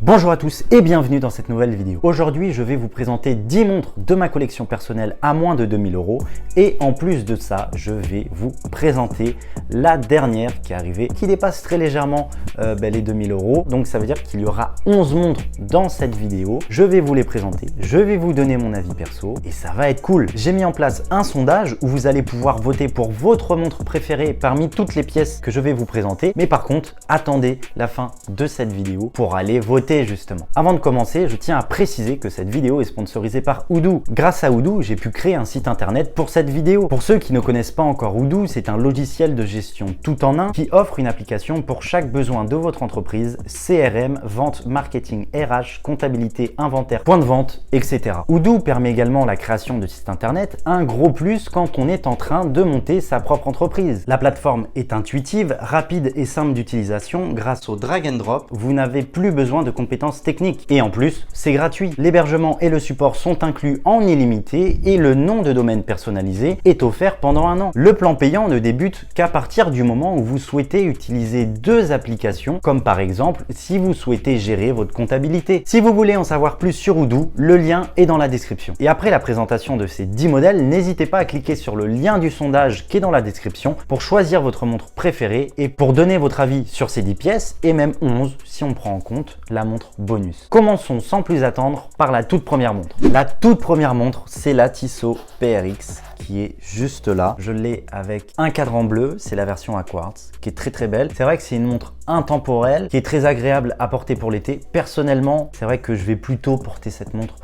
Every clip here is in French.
Bonjour à tous et bienvenue dans cette nouvelle vidéo. Aujourd'hui, je vais vous présenter 10 montres de ma collection personnelle à moins de 2000 € et en plus de ça, je vais vous présenter la dernière qui est arrivée, qui dépasse très légèrement les 2000 €. Donc ça veut dire qu'il y aura 11 montres dans cette vidéo. Je vais vous les présenter, je vais vous donner mon avis perso et ça va être cool. J'ai mis en place un sondage où vous allez pouvoir voter pour votre montre préférée parmi toutes les pièces que je vais vous présenter. Mais par contre, attendez la fin de cette vidéo pour aller voter justement. Avant de commencer, je tiens à préciser que cette vidéo est sponsorisée par Odoo. Grâce à Odoo, j'ai pu créer un site internet pour cette vidéo. Pour ceux qui ne connaissent pas encore Odoo, c'est un logiciel de gestion tout en un qui offre une application pour chaque besoin de votre entreprise, CRM, vente, marketing, RH, comptabilité, inventaire, point de vente, etc. Odoo permet également la création de sites internet, un gros plus quand on est en train de monter sa propre entreprise. La plateforme est intuitive, rapide et simple d'utilisation. Grâce au drag and drop, vous n'avez plus besoin de compétences techniques. Et en plus, c'est gratuit. L'hébergement et le support sont inclus en illimité et le nom de domaine personnalisé est offert pendant un an. Le plan payant ne débute qu'à partir du moment où vous souhaitez utiliser deux applications, comme par exemple si vous souhaitez gérer votre comptabilité. Si vous voulez en savoir plus sur Odoo, le lien est dans la description. Et après la présentation de ces 10 modèles, n'hésitez pas à cliquer sur le lien du sondage qui est dans la description pour choisir votre montre préférée et pour donner votre avis sur ces 10 pièces et même 11 si on prend en compte la montre bonus. Commençons sans plus attendre par la toute première montre. La toute première montre, c'est la Tissot PRX qui est juste là. Je l'ai avec un cadran bleu, c'est la version à quartz qui est très belle. C'est vrai que c'est une montre intemporelle qui est très agréable à porter pour l'été. Personnellement, c'est vrai que je vais plutôt porter cette montre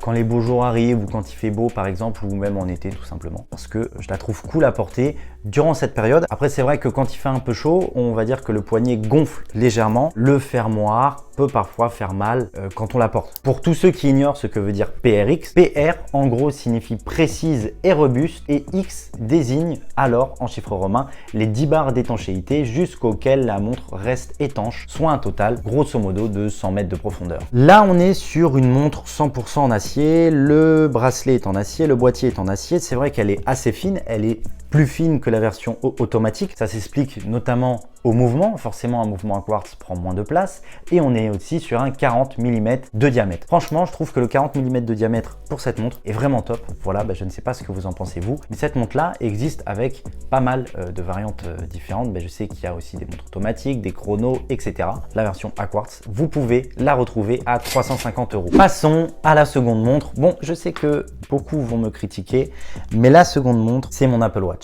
quand les beaux jours arrivent ou quand il fait beau par exemple, ou même en été tout simplement, parce que je la trouve cool à porter durant cette période. Après, c'est vrai que quand il fait un peu chaud, on va dire que le poignet gonfle légèrement. Le fermoir peut parfois faire mal quand on la porte. Pour tous ceux qui ignorent ce que veut dire PRX, PR en gros signifie précise et robuste et X désigne alors en chiffres romains les 10 barres d'étanchéité jusqu'auxquelles la montre reste étanche, soit un total grosso modo de 100 mètres de profondeur. Là, on est sur une montre 100% en acier, le bracelet est en acier, le boîtier est en acier. C'est vrai qu'elle est assez fine, elle est plus fine que la version automatique. Ça s'explique notamment au mouvement. Forcément, un mouvement à quartz prend moins de place et on est aussi sur un 40 mm de diamètre. Franchement, je trouve que le 40 mm de diamètre pour cette montre est vraiment top. Voilà, je ne sais pas ce que vous en pensez vous, mais cette montre-là existe avec pas mal de variantes différentes. Je sais qu'il y a aussi des montres automatiques, des chronos, etc. La version à quartz, vous pouvez la retrouver à 350 €. Passons à la seconde montre. Bon, je sais que beaucoup vont me critiquer, mais la seconde montre, c'est mon Apple Watch.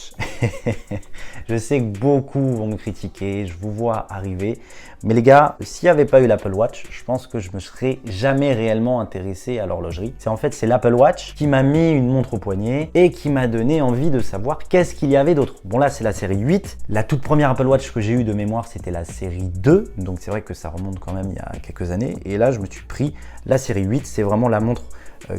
Je sais que beaucoup vont me critiquer, je vous vois arriver. Mais les gars, s'il n'y avait pas eu l'Apple Watch, je pense que je me serais jamais réellement intéressé à l'horlogerie. C'est l'Apple Watch qui m'a mis une montre au poignet et qui m'a donné envie de savoir qu'est-ce qu'il y avait d'autre. Bon là, c'est la série 8. La toute première Apple Watch que j'ai eue de mémoire, c'était la série 2. Donc c'est vrai que ça remonte quand même il y a quelques années. Et là, je me suis pris la série 8. C'est vraiment la montre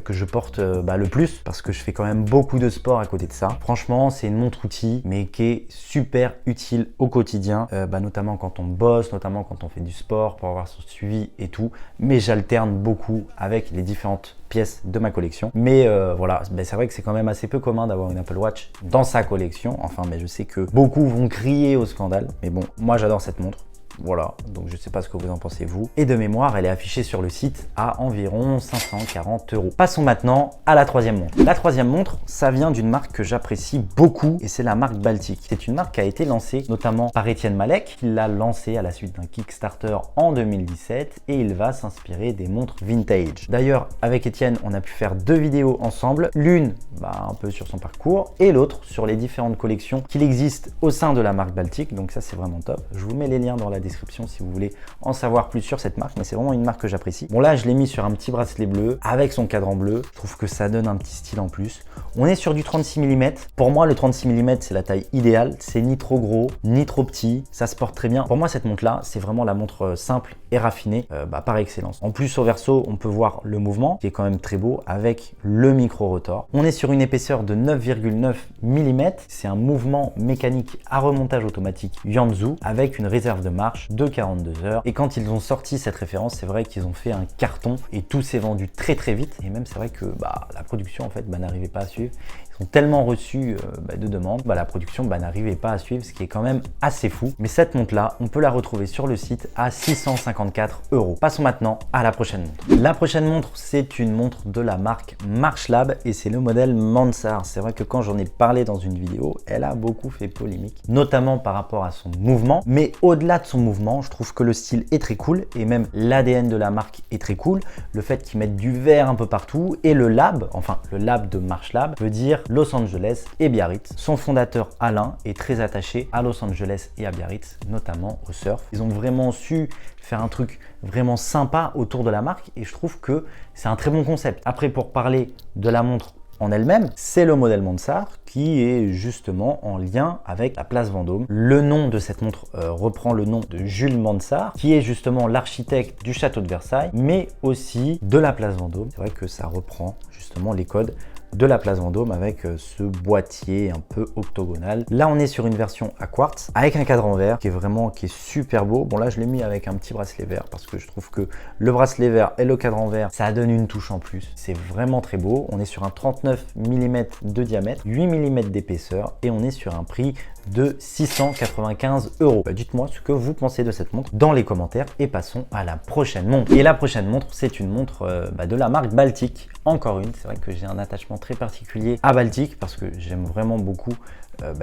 que je porte le plus parce que je fais quand même beaucoup de sport à côté de ça. Franchement, c'est une montre outil mais qui est super utile au quotidien, notamment quand on bosse, notamment quand on fait du sport pour avoir son suivi et tout. Mais j'alterne beaucoup avec les différentes pièces de ma collection. Mais voilà, c'est vrai que c'est quand même assez peu commun d'avoir une Apple Watch dans sa collection. Enfin, mais je sais que beaucoup vont crier au scandale. Mais bon, moi j'adore cette montre. Voilà, donc je sais pas ce que vous en pensez vous. Et de mémoire, elle est affichée sur le site à environ 540 €. Passons maintenant à la troisième montre. La troisième montre, ça vient d'une marque que j'apprécie beaucoup et c'est la marque Baltic. C'est une marque qui a été lancée notamment par Étienne Malek, qui l'a lancée à la suite d'un Kickstarter en 2017 et il va s'inspirer des montres vintage. D'ailleurs, avec Étienne, on a pu faire deux vidéos ensemble, l'une un peu sur son parcours et l'autre sur les différentes collections qu'il existe au sein de la marque Baltic. Donc ça, c'est vraiment top. Je vous mets les liens dans la description si vous voulez en savoir plus sur cette marque, mais c'est vraiment une marque que j'apprécie. Bon là, je l'ai mis sur un petit bracelet bleu avec son cadran bleu. Je trouve que ça donne un petit style en plus. On est sur du 36 mm. Pour moi, le 36 mm, c'est la taille idéale. C'est ni trop gros, ni trop petit. Ça se porte très bien. Pour moi, cette montre-là, c'est vraiment la montre simple et raffinée par excellence. En plus, au verso, on peut voir le mouvement qui est quand même très beau avec le micro-rotor. On est sur une épaisseur de 9,9 mm. C'est un mouvement mécanique à remontage automatique Yuanzhou avec une réserve de marche de 42 heures. Et quand ils ont sorti cette référence, c'est vrai qu'ils ont fait un carton et tout s'est vendu très vite. Et même c'est vrai que la production en fait n'arrivait pas à suivre. Ils ont tellement reçu de demandes, la production n'arrivait pas à suivre, ce qui est quand même assez fou. Mais cette montre-là, on peut la retrouver sur le site à 654 €. Passons maintenant à la prochaine montre. La prochaine montre, c'est une montre de la marque Marchlab et c'est le modèle Mansart. C'est vrai que quand j'en ai parlé dans une vidéo, elle a beaucoup fait polémique, notamment par rapport à son mouvement. Mais au-delà de son mouvement, je trouve que le style est très cool et même l'ADN de la marque est très cool. Le fait qu'ils mettent du vert un peu partout et le lab, enfin le lab de Marchlab, veut dire Los Angeles et Biarritz. Son fondateur Alain est très attaché à Los Angeles et à Biarritz, notamment au surf. Ils ont vraiment su faire un truc vraiment sympa autour de la marque et je trouve que c'est un très bon concept. Après, pour parler de la montre en elle-même, c'est le modèle Mansart qui est justement en lien avec la place Vendôme. Le nom de cette montre reprend le nom de Jules Mansart, qui est justement l'architecte du château de Versailles, mais aussi de la place Vendôme. C'est vrai que ça reprend justement les codes de la place Vendôme avec ce boîtier un peu octogonal. Là, on est sur une version à quartz avec un cadran vert qui est super beau. Bon, là, je l'ai mis avec un petit bracelet vert parce que je trouve que le bracelet vert et le cadran vert, ça donne une touche en plus. C'est vraiment très beau. On est sur un 39 mm de diamètre, 8 mm d'épaisseur et on est sur un prix de 695 €. Dites-moi ce que vous pensez de cette montre dans les commentaires et passons à la prochaine montre. Et la prochaine montre, c'est une montre de la marque Baltic. Encore une, c'est vrai que j'ai un attachement très particulier à Baltic parce que j'aime vraiment beaucoup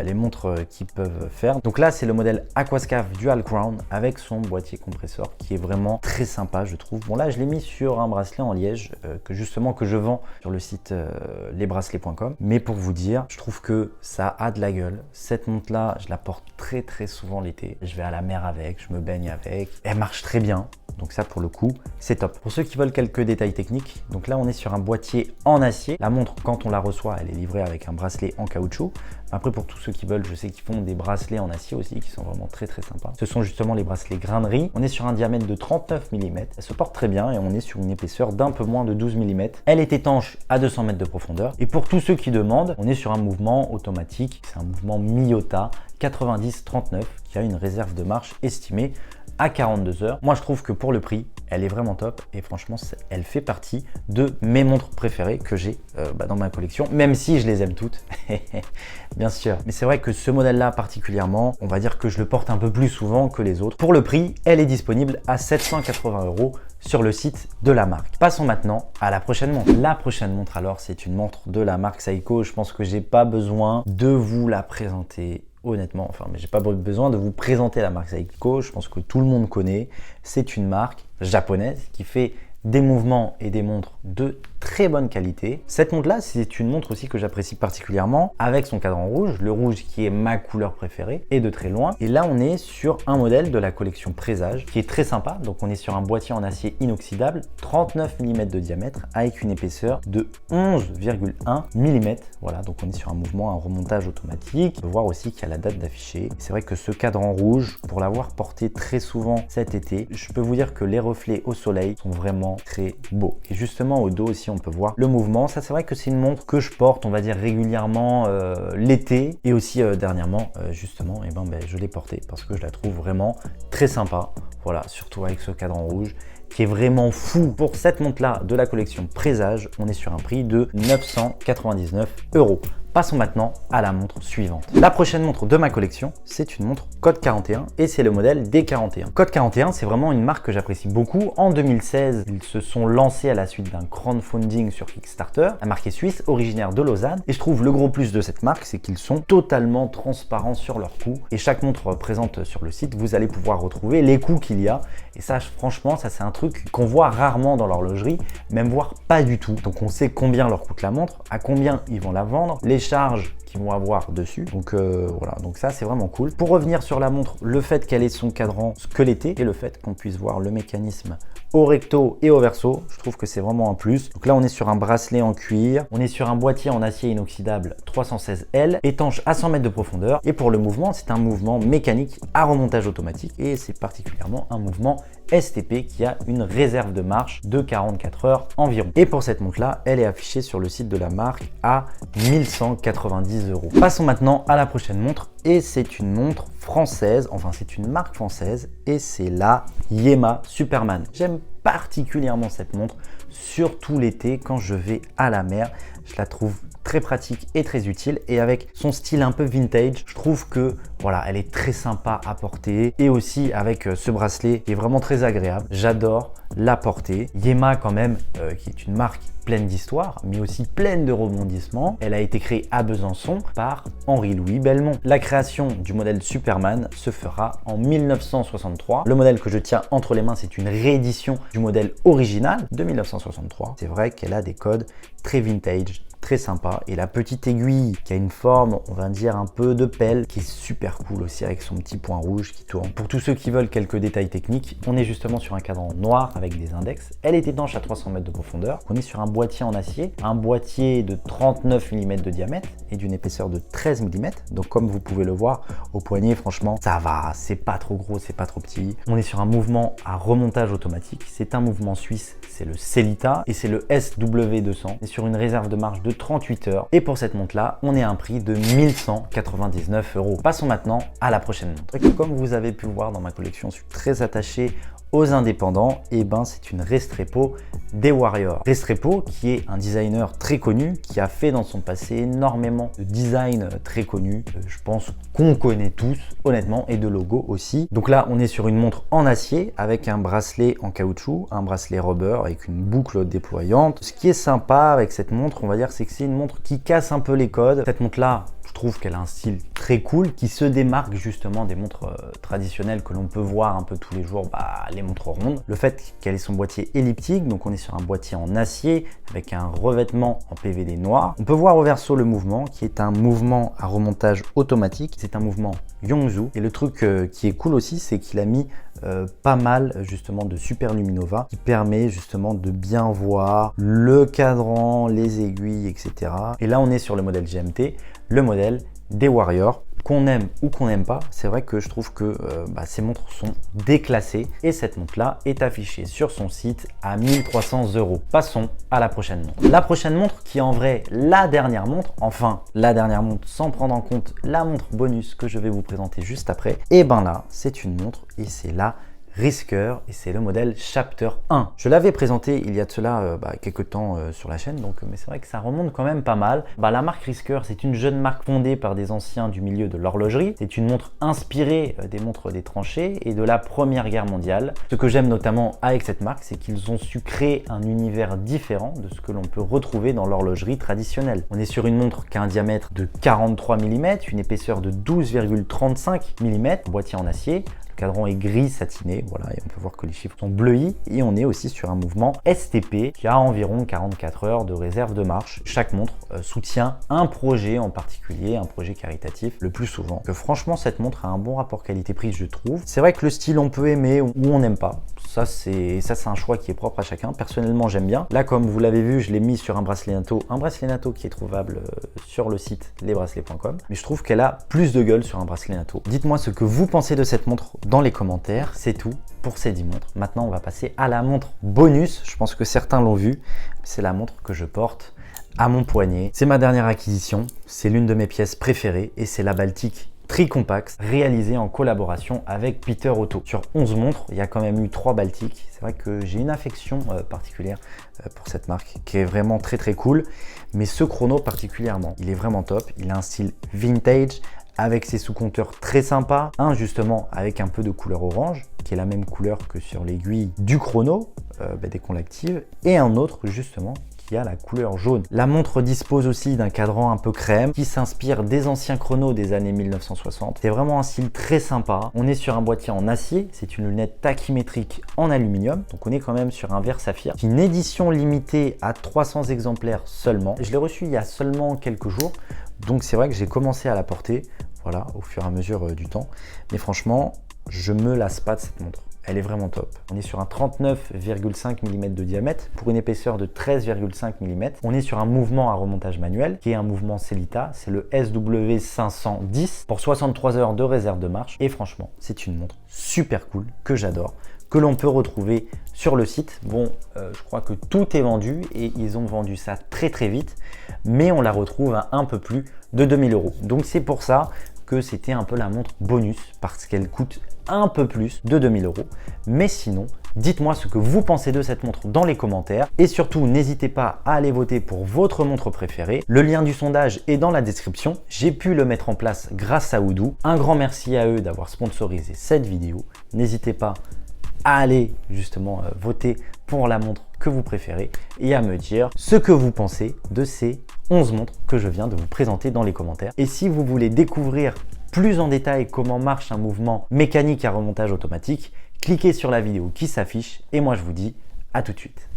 les montres qu'ils peuvent faire. Donc là, c'est le modèle Aquascaphe Dual Crown avec son boîtier compresseur qui est vraiment très sympa, je trouve. Bon, là, je l'ai mis sur un bracelet en liège que je vends sur le site lesbracelets.com. Mais pour vous dire, je trouve que ça a de la gueule. Cette montre-là, je la porte très souvent l'été. Je vais à la mer avec, je me baigne avec. Elle marche très bien. Donc ça, pour le coup, c'est top. Pour ceux qui veulent quelques détails techniques, donc là, on est sur un boîtier en acier. La montre, quand on la reçoit, elle est livrée avec un bracelet en caoutchouc. Après, pour tous ceux qui veulent, je sais qu'ils font des bracelets en acier aussi, qui sont vraiment très sympas. Ce sont justement les bracelets grainerie. On est sur un diamètre de 39 mm. Elle se porte très bien et on est sur une épaisseur d'un peu moins de 12 mm. Elle est étanche à 200 mètres de profondeur. Et pour tous ceux qui demandent, on est sur un mouvement automatique. C'est un mouvement Miyota 90-39 qui a une réserve de marche estimée à 42 heures. Moi, je trouve que pour le prix, elle est vraiment top et franchement, elle fait partie de mes montres préférées que j'ai dans ma collection, même si je les aime toutes, bien sûr. Mais c'est vrai que ce modèle-là particulièrement, on va dire que je le porte un peu plus souvent que les autres. Pour le prix, elle est disponible à 780 € sur le site de la marque. Passons maintenant à la prochaine montre. La prochaine montre, alors, c'est une montre de la marque Seiko. Je pense que j'ai pas besoin de vous la présenter. Honnêtement, mais j'ai pas besoin de vous présenter la marque Seiko, je pense que tout le monde connaît. C'est une marque japonaise qui fait des mouvements et des montres de très bonne qualité. Cette montre-là, c'est une montre aussi que j'apprécie particulièrement avec son cadran rouge, le rouge qui est ma couleur préférée et de très loin. Et là, on est sur un modèle de la collection Présage qui est très sympa. Donc, on est sur un boîtier en acier inoxydable, 39 mm de diamètre avec une épaisseur de 11,1 mm. Voilà, donc on est sur un mouvement, un remontage automatique. On peut voir aussi qu'il y a la date d'affiché. C'est vrai que ce cadran rouge, pour l'avoir porté très souvent cet été, je peux vous dire que les reflets au soleil sont vraiment très beaux. Et justement, au dos aussi, on peut voir le mouvement. Ça, c'est vrai que c'est une montre que je porte, on va dire, régulièrement l'été. Et aussi, dernièrement, justement, je l'ai portée parce que je la trouve vraiment très sympa. Voilà, surtout avec ce cadran rouge qui est vraiment fou. Pour cette montre-là de la collection Présage, on est sur un prix de 999 €. Passons maintenant à la montre suivante. La prochaine montre de ma collection, c'est une montre Code 41 et c'est le modèle D41. Code 41, c'est vraiment une marque que j'apprécie beaucoup. En 2016, ils se sont lancés à la suite d'un crowdfunding sur Kickstarter. La marque est suisse, originaire de Lausanne. Et je trouve le gros plus de cette marque, c'est qu'ils sont totalement transparents sur leurs coûts. Et chaque montre présente sur le site, vous allez pouvoir retrouver les coûts qu'il y a. Et ça, franchement, ça c'est un truc qu'on voit rarement dans l'horlogerie, même voire pas du tout. Donc on sait combien leur coûte la montre, à combien ils vont la vendre, les charges qu'ils vont avoir dessus. Donc voilà, donc ça c'est vraiment cool. Pour revenir sur la montre, le fait qu'elle ait son cadran squeletté et le fait qu'on puisse voir le mécanisme au recto et au verso, je trouve que c'est vraiment un plus. Donc là on est sur un bracelet en cuir, on est sur un boîtier en acier inoxydable 316L, étanche à 100 mètres de profondeur et pour le mouvement, c'est un mouvement mécanique à remontage automatique et c'est particulièrement un mouvement STP qui a une réserve de marche de 44 heures environ. Et pour cette montre là, elle est affichée sur le site de la marque à 1190 €. Passons maintenant à la prochaine montre et c'est une montre française, enfin c'est une marque française et c'est la Yema Superman. J'aime particulièrement cette montre, surtout l'été quand je vais à la mer. Je la trouve très pratique et très utile. Et avec son style un peu vintage, je trouve que voilà, elle est très sympa à porter. Et aussi avec ce bracelet qui est vraiment très agréable. J'adore la porter. Yema quand même, qui est une marque pleine d'histoire, mais aussi pleine de rebondissements. Elle a été créée à Besançon par Henri-Louis Belmont. La création du modèle Superman se fera en 1963. Le modèle que je tiens entre les mains, c'est une réédition du modèle original de 1963. C'est vrai qu'elle a des codes très vintage, très sympa, et la petite aiguille qui a une forme, on va dire un peu de pelle, qui est super cool aussi avec son petit point rouge qui tourne. Pour tous ceux qui veulent quelques détails techniques, on est justement sur un cadran noir avec des index. Elle est étanche à 300 mètres de profondeur. On est sur un boîtier en acier, un boîtier de 39 mm de diamètre et d'une épaisseur de 13 mm. Donc comme vous pouvez le voir au poignet, franchement ça va, c'est pas trop gros, c'est pas trop petit. On est sur un mouvement à remontage automatique. C'est un mouvement suisse, c'est le Sellita et c'est le SW200. Et sur une réserve de marche de 38 heures. Et pour cette montre là, on est à un prix de 1199 €. Passons maintenant à la prochaine montre. Et comme vous avez pu voir dans ma collection, je suis très attaché aux indépendants. Et ben c'est une Restrepo des Warriors. Restrepo qui est un designer très connu, qui a fait dans son passé énormément de design très connus. Je pense qu'on connaît tous honnêtement, et de logos aussi. Donc là on est sur une montre en acier avec un bracelet en caoutchouc, un bracelet rubber avec une boucle déployante. Ce qui est sympa avec cette montre, on va dire, c'est que c'est une montre qui casse un peu les codes. Cette montre là, je trouve qu'elle a un style très cool qui se démarque justement des montres traditionnelles que l'on peut voir un peu tous les jours, les montres rondes. Le fait qu'elle ait son boîtier elliptique, donc on est sur un boîtier en acier avec un revêtement en PVD noir. On peut voir au verso le mouvement qui est un mouvement à remontage automatique. C'est un mouvement Yongzhou. Et le truc qui est cool aussi, c'est qu'il a mis pas mal justement de Super Luminova qui permet justement de bien voir le cadran, les aiguilles, etc. Et là on est sur le modèle GMT, le modèle des Warriors. Qu'on aime ou qu'on n'aime pas, c'est vrai que je trouve que ces montres sont déclassées et cette montre là est affichée sur son site à 1300 €. Passons à la prochaine montre. La prochaine montre qui est en vrai la dernière montre, enfin la dernière montre sans prendre en compte la montre bonus que je vais vous présenter juste après. Et ben là c'est une montre et c'est la Risker et c'est le modèle Chapter 1. Je l'avais présenté il y a de cela quelques temps sur la chaîne, mais c'est vrai que ça remonte quand même pas mal. La marque Risker, c'est une jeune marque fondée par des anciens du milieu de l'horlogerie. C'est une montre inspirée des montres des tranchées et de la Première Guerre mondiale. Ce que j'aime notamment avec cette marque, c'est qu'ils ont su créer un univers différent de ce que l'on peut retrouver dans l'horlogerie traditionnelle. On est sur une montre qui a un diamètre de 43 mm, une épaisseur de 12,35 mm, boîtier en acier. Le cadran est gris satiné, voilà, et on peut voir que les chiffres sont bleuis. Et on est aussi sur un mouvement STP qui a environ 44 heures de réserve de marche. Chaque montre soutient un projet en particulier, un projet caritatif le plus souvent. Que franchement, cette montre a un bon rapport qualité-prix, je trouve. C'est vrai que le style, on peut aimer ou on n'aime pas. Ça, c'est un choix qui est propre à chacun. Personnellement, j'aime bien. Là, comme vous l'avez vu, je l'ai mis sur un bracelet NATO qui est trouvable sur le site lesbracelets.com. Mais je trouve qu'elle a plus de gueule sur un bracelet NATO. Dites-moi ce que vous pensez de cette montre dans les commentaires. C'est tout pour ces 10 montres. Maintenant, on va passer à la montre bonus. Je pense que certains l'ont vu. C'est la montre que je porte à mon poignet. C'est ma dernière acquisition. C'est l'une de mes pièces préférées et c'est la Baltic Tricompax, réalisée en collaboration avec Peter Otto. Sur 11 montres, il y a quand même eu 3 Baltiques. C'est vrai que j'ai une affection particulière pour cette marque qui est vraiment très très cool. Mais ce chrono particulièrement, il est vraiment top. Il a un style vintage avec ses sous-compteurs très sympas. Un justement avec un peu de couleur orange, qui est la même couleur que sur l'aiguille du chrono dès qu'on l'active. Et un autre justement qui a la couleur jaune. La montre dispose aussi d'un cadran un peu crème qui s'inspire des anciens chronos des années 1960. C'est vraiment un style très sympa. On est sur un boîtier en acier, c'est une lunette tachymétrique en aluminium, donc on est quand même sur un verre saphir. C'est une édition limitée à 300 exemplaires seulement. Je l'ai reçu il y a seulement quelques jours, donc c'est vrai que j'ai commencé à la porter, voilà, au fur et à mesure du temps. Mais franchement, je me lasse pas de cette montre. Elle est vraiment top. On est sur un 39,5 mm de diamètre pour une épaisseur de 13,5 mm. On est sur un mouvement à remontage manuel qui est un mouvement Sellita. C'est le SW510 pour 63 heures de réserve de marche. Et franchement, c'est une montre super cool que j'adore, que l'on peut retrouver sur le site. Je crois que tout est vendu et ils ont vendu ça très très vite, mais on la retrouve à un peu plus de 2000 €. Donc c'est pour ça que c'était un peu la montre bonus parce qu'elle coûte un peu plus de 2000 €. Mais sinon, Dites-moi ce que vous pensez de cette montre dans les commentaires et surtout n'hésitez pas à aller voter pour votre montre préférée. Le lien du sondage est dans la description. J'ai pu le mettre en place grâce à Odoo. Un grand merci à eux d'avoir sponsorisé cette vidéo. N'hésitez pas à aller justement voter pour la montre que vous préférez et à me dire ce que vous pensez de ces 11 montres que je viens de vous présenter dans les commentaires. Et si vous voulez découvrir plus en détail comment marche un mouvement mécanique à remontage automatique, cliquez sur la vidéo qui s'affiche et moi je vous dis à tout de suite.